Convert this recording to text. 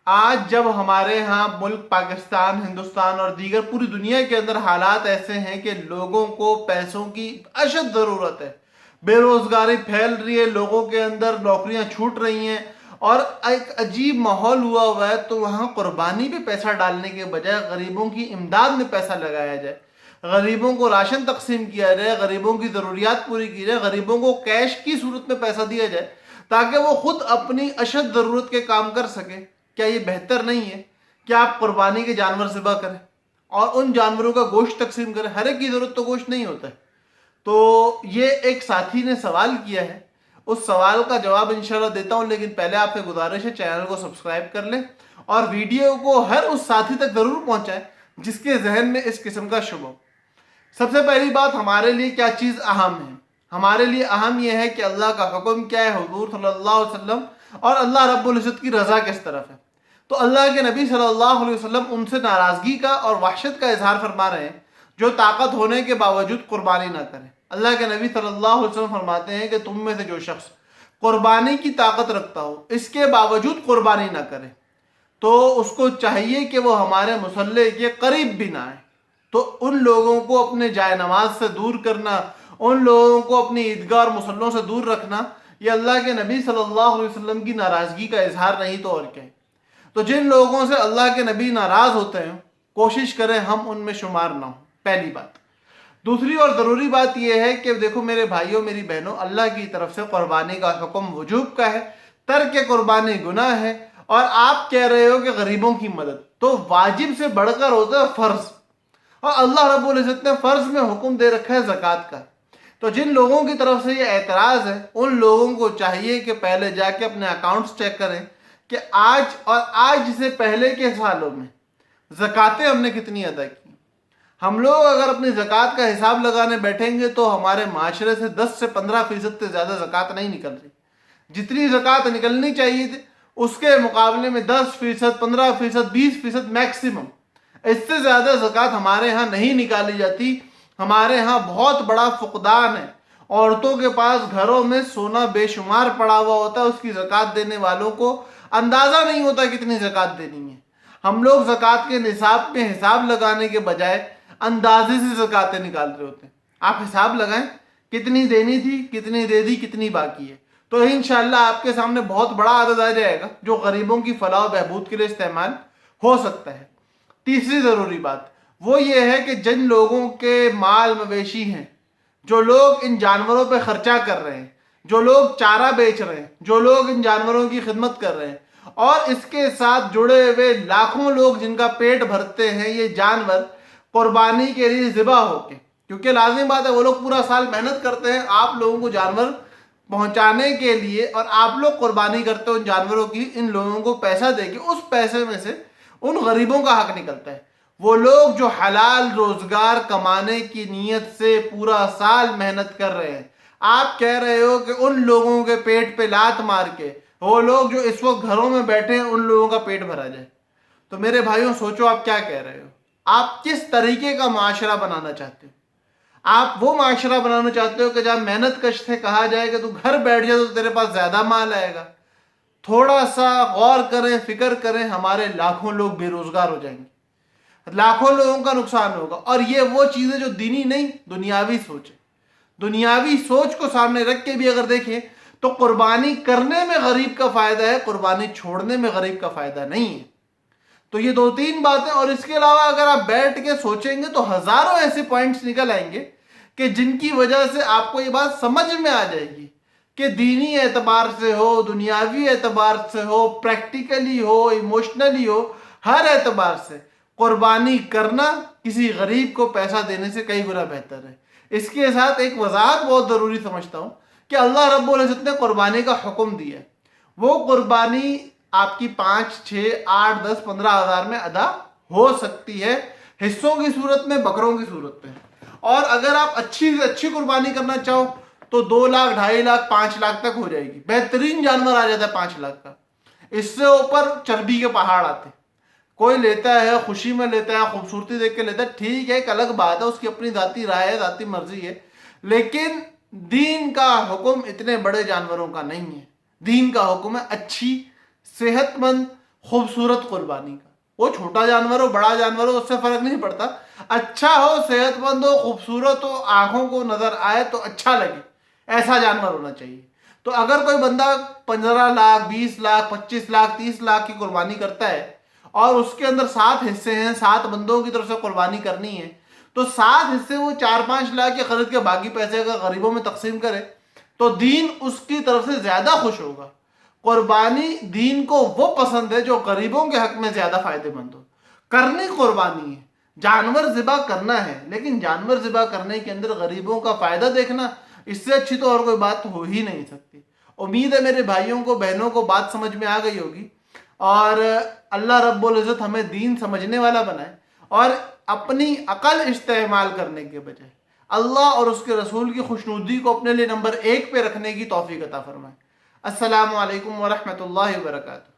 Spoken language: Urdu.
آج جب ہمارے ہاں ملک پاکستان، ہندوستان اور دیگر پوری دنیا کے اندر حالات ایسے ہیں کہ لوگوں کو پیسوں کی اشد ضرورت ہے، بے روزگاری پھیل رہی ہے، لوگوں کے اندر نوکریاں چھوٹ رہی ہیں اور ایک عجیب ماحول ہوا ہے، تو وہاں قربانی پہ پیسہ ڈالنے کے بجائے غریبوں کی امداد میں پیسہ لگایا جائے، غریبوں کو راشن تقسیم کیا جائے، غریبوں کی ضروریات پوری کی جائے، غریبوں کو کیش کی صورت میں پیسہ دیا جائے تاکہ وہ خود اپنی اشد ضرورت کے کام کر سکے۔ کیا یہ بہتر نہیں ہے کہ آپ قربانی کے جانور ذبح کریں اور ان جانوروں کا گوشت تقسیم کریں؟ ہر ایک کی ضرورت تو گوشت نہیں ہوتا ہے۔ تو یہ ایک ساتھی نے سوال کیا ہے، اس سوال کا جواب انشاءاللہ دیتا ہوں، لیکن پہلے آپ سے گزارش ہے چینل کو سبسکرائب کر لیں اور ویڈیو کو ہر اس ساتھی تک ضرور پہنچائیں جس کے ذہن میں اس قسم کا شبہ ہو۔ سب سے پہلی بات، ہمارے لیے کیا چیز اہم ہے؟ ہمارے لیے اہم یہ ہے کہ اللہ کا حکم کیا ہے، حضور صلی اللہ علیہ وسلم اور اللہ رب العزت کی رضا کس طرف ہے۔ تو اللہ کے نبی صلی اللہ علیہ وسلم ان سے ناراضگی کا اور وحشت کا اظہار فرما رہے ہیں جو طاقت ہونے کے باوجود قربانی نہ کریں۔ اللہ کے نبی صلی اللہ علیہ وسلم فرماتے ہیں کہ تم میں سے جو شخص قربانی کی طاقت رکھتا ہو اس کے باوجود قربانی نہ کرے تو اس کو چاہیے کہ وہ ہمارے مصلی کے قریب بھی نہ آئے۔ تو ان لوگوں کو اپنے جائے نماز سے دور کرنا، ان لوگوں کو اپنی عیدگاہ اور مصلوں سے دور رکھنا، یہ اللہ کے نبی صلی اللہ علیہ وسلم کی ناراضگی کا اظہار نہیں تو اور کیا ہے۔ تو جن لوگوں سے اللہ کے نبی ناراض ہوتے ہیں کوشش کریں ہم ان میں شمار نہ ہوں، پہلی بات۔ دوسری اور ضروری بات یہ ہے کہ دیکھو میرے بھائیوں میری بہنوں، اللہ کی طرف سے قربانی کا حکم وجوب کا ہے، ترک قربانی گناہ ہے، اور آپ کہہ رہے ہو کہ غریبوں کی مدد، تو واجب سے بڑھ کر ہوتا ہے فرض، اور اللہ رب العزت نے فرض میں حکم دے رکھا ہے زکوٰۃ کا۔ تو جن لوگوں کی طرف سے یہ اعتراض ہے ان لوگوں کو چاہیے کہ پہلے جا کے اپنے اکاؤنٹس چیک کریں کہ آج سے پہلے کے سالوں میں زکاتیں ہم نے کتنی ادا کی۔ ہم لوگ اگر اپنی زکوٰۃ کا حساب لگانے بیٹھیں گے تو ہمارے معاشرے سے 10 سے 15% سے زیادہ زکوٰۃ نہیں نکل رہی۔ جتنی زکوٰۃ نکلنی چاہیے تھی اس کے مقابلے میں 10%، 15%، 20% میکسیمم، اس سے زیادہ زکوٰۃ ہمارے ہاں نہیں نکالی جاتی۔ ہمارے ہاں بہت بڑا فقدان ہے، عورتوں کے پاس گھروں میں سونا بے شمار پڑا ہوا ہوتا ہے، اس کی زکوٰۃ دینے والوں کو اندازہ نہیں ہوتا کتنی زکوٰۃ دینی ہے۔ ہم لوگ زکوٰۃ کے نصاب پہ حساب لگانے کے بجائے اندازے سے زکوٰۃیں نکال رہے ہوتے ہیں۔ آپ حساب لگائیں کتنی دینی تھی، کتنی دے دی، کتنی باقی ہے، تو انشاءاللہ آپ کے سامنے بہت بڑا عدد آ جائے گا جو غریبوں کی فلاح و بہبود کے لیے استعمال ہو سکتا ہے۔ تیسری ضروری بات وہ یہ ہے کہ جن لوگوں کے مال مویشی ہیں، جو لوگ ان جانوروں پہ خرچہ کر رہے ہیں، جو لوگ چارہ بیچ رہے ہیں، جو لوگ ان جانوروں کی خدمت کر رہے ہیں، اور اس کے ساتھ جڑے ہوئے لاکھوں لوگ جن کا پیٹ بھرتے ہیں یہ جانور قربانی کے لیے ذبح ہو کے، کیونکہ لازمی بات ہے وہ لوگ پورا سال محنت کرتے ہیں آپ لوگوں کو جانور پہنچانے کے لیے، اور آپ لوگ قربانی کرتے ہو ان جانوروں کی، ان لوگوں کو پیسہ دے کے اس پیسے میں سے ان غریبوں کا حق نکلتا ہے۔ وہ لوگ جو حلال روزگار کمانے کی نیت سے پورا سال محنت کر رہے ہیں، آپ کہہ رہے ہو کہ ان لوگوں کے پیٹ پہ لات مار کے وہ لوگ جو اس وقت گھروں میں بیٹھے ہیں ان لوگوں کا پیٹ بھرا جائے۔ تو میرے بھائیوں سوچو آپ کیا کہہ رہے ہو، آپ کس طریقے کا معاشرہ بنانا چاہتے ہو؟ آپ وہ معاشرہ بنانا چاہتے ہو کہ جہاں محنت کش سے کہا جائے کہ تو گھر بیٹھ جائے تو تیرے پاس زیادہ مال آئے گا؟ تھوڑا سا غور کریں، فکر کریں، ہمارے لاکھوں لوگ بے روزگار ہو جائیں گے، لاکھوں لوگوں کا نقصان ہوگا، اور یہ وہ چیزیں جو دینی نہیں، دنیاوی سوچ ہے۔ دنیاوی سوچ کو سامنے رکھ کے بھی اگر دیکھیں تو قربانی کرنے میں غریب کا فائدہ ہے، قربانی چھوڑنے میں غریب کا فائدہ نہیں ہے۔ تو یہ دو تین باتیں، اور اس کے علاوہ اگر آپ بیٹھ کے سوچیں گے تو ہزاروں ایسے پوائنٹس نکل آئیں گے کہ جن کی وجہ سے آپ کو یہ بات سمجھ میں آ جائے گی کہ دینی اعتبار سے ہو، دنیاوی اعتبار سے ہو، پریکٹیکلی ہو، ایموشنلی ہو، ہر اعتبار سے قربانی کرنا کسی غریب کو پیسہ دینے سے کئی گنا بہتر ہے۔ اس کے ساتھ ایک وضاحت بہت ضروری سمجھتا ہوں کہ اللہ رب العزت نے قربانی کا حکم دیا ہے، وہ قربانی آپ کی 5، 6، 8، 10، 15 ہزار میں ادا ہو سکتی ہے، حصوں کی صورت میں، بکروں کی صورت میں، اور اگر آپ اچھی سے اچھی قربانی کرنا چاہو تو 2 لاکھ، 2.5 لاکھ، 5 لاکھ تک ہو جائے گی۔ بہترین جانور آ جاتا ہے 5 لاکھ کا، اس سے اوپر چربی کے پہاڑ آتے ہیں۔ کوئی لیتا ہے خوشی میں لیتا ہے، خوبصورتی دیکھ کے لیتا ہے، ٹھیک ہے، ایک الگ بات ہے، اس کی اپنی ذاتی رائے ہے، ذاتی مرضی ہے، لیکن دین کا حکم اتنے بڑے جانوروں کا نہیں ہے۔ دین کا حکم ہے اچھی، صحت مند، خوبصورت قربانی کا. وہ چھوٹا جانور ہو بڑا جانور ہو اس سے فرق نہیں پڑتا، اچھا ہو، صحت مند ہو، خوبصورت ہو، آنکھوں کو نظر آئے تو اچھا لگے، ایسا جانور ہونا چاہیے. تو اگر کوئی بندہ 15 لاکھ 20 لاکھ 25 لاکھ 30 لاکھ کی قربانی کرتا ہے اور اس کے اندر 7 حصے ہیں، 7 بندوں کی طرف سے قربانی کرنی ہے، تو 7 حصے وہ 4-5 لاکھ کے خرید کے باقی پیسے اگر غریبوں میں تقسیم کرے تو دین اس کی طرف سے زیادہ خوش ہوگا. قربانی دین کو وہ پسند ہے جو غریبوں کے حق میں زیادہ فائدہ مند ہو. کرنی قربانی ہے، جانور ذبح کرنا ہے، لیکن جانور ذبح کرنے کے اندر غریبوں کا فائدہ دیکھنا، اس سے اچھی تو اور کوئی بات ہو ہی نہیں سکتی. امید ہے میرے بھائیوں کو بہنوں کو بات سمجھ میں آ گئی ہوگی، اور اللہ رب العزت ہمیں دین سمجھنے والا بنائے اور اپنی عقل استعمال کرنے کے بجائے اللہ اور اس کے رسول کی خوشنودی کو اپنے لیے نمبر 1 پہ رکھنے کی توفیق عطا فرمائے. السلام علیکم ورحمۃ اللہ وبرکاتہ.